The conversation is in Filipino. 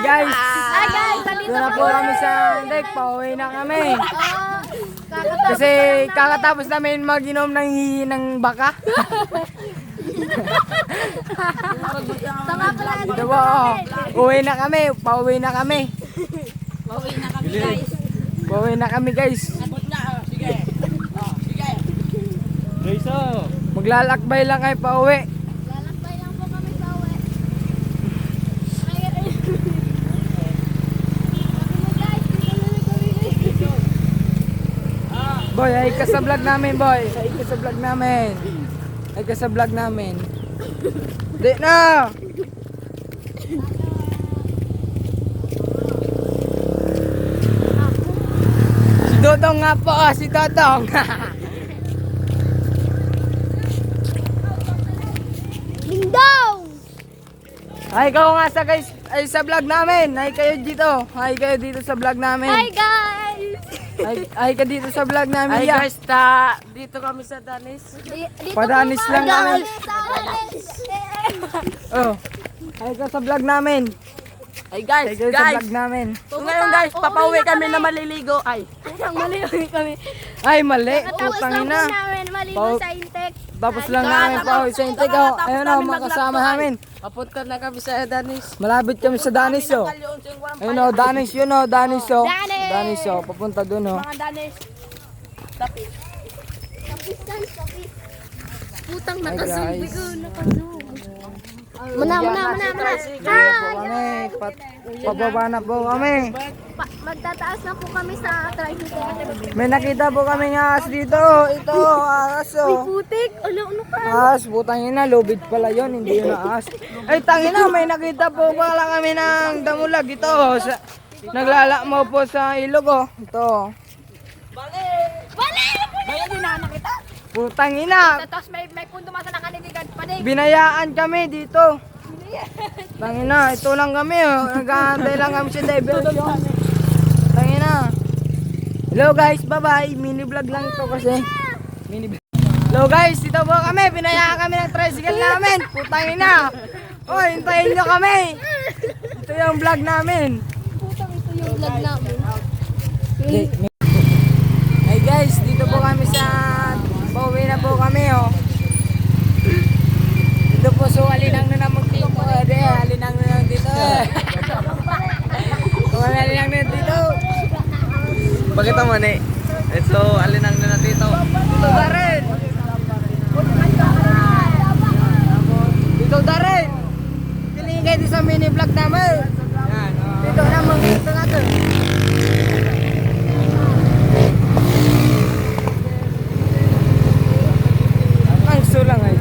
guys. Hi guys, nandito Doon na po kami sa deck. Pauwi na kami. Kakatapos Kasi kakatapos namin mag-inom ng hihi ng baka. Tama pala. Dito po. Uwi na kami. Pauwi na kami. Pauwi na kami guys. Pauwi na kami guys. Sige. Sige. Guys, Maglalakbay lang kayo pauwi. Lalakbay lang po kami sa uwi. Boy, ay ka sa vlog namin, boy. Ay ka sa vlog namin. Ay ka sa vlog namin. Di na! Si Dodong nga po, si Dodong. Dingdong! Ay, ikaw nga sa guys, ay sa vlog namin. Ay kayo dito. Ay kayo dito sa vlog namin. Hi guys! Ay ka dito sa vlog namin. ay ya. guys, dito kami sa Danis. Dito Padanis po lang kami namin. sa Danis. Oh. Ay ka sa vlog namin. Ay guys, Ay kayo sa vlog namin. So ngayon guys, papauwi kami na maliligo. Ay, Mali kami. Ay, mali. Tapos Putang lang po ina. namin maligo Pau- sa Intek. Tapos lang namin pa sa intake. Oh. Ayun oh, mga kasama namin. papunta na kami sa Danis. Malapit kami sa Danis oh. Ayun oh, Danis yun oh, Danis oh. Danis! Danis oh, papunta dun oh. Mga Danis. Tapi. Putang Hi nakazoom. guys. Nakazoom. Muna. Kami, pababa na po kami. Magtataas na po kami sa tricycle. May nakita po kami ng ahas dito. Ito, ahas oh. Putik! Ano ka? Ahas, putang ina, lubid pala yun, hindi yun ahas. Ay, tangina, may nakita po pala kami ng damulag. Ito, naglalakmo po sa ilog oh. Ito. Bayan din na nakita. Putang ina, Tapos may pundo masa nakaliligan pa din. binayaan kami dito. Tangina, ito lang kami oh. Nag-aantay lang kami sa diversion. Tangina. Hello guys, bye-bye. Mini vlog lang ito kasi. Mini vlog. Hello guys, dito po kami. Binayaan kami ng tricycle namin. Putang ina. Oy, hintayin nyo kami. Ito yung vlog namin. Putang ito yung vlog namin. Hey guys, dito po kami sa pauwi na po kami oh. Dito po so alinang na magtito po. Alinang na dito. Alinang na dito. Pakita mo ni. Ito, alinang na dito. Dito da rin. Dito da rin. Tingin kayo sa mini vlog namin. Yan, oh. Dito naman dito natin. Ang sulang ay.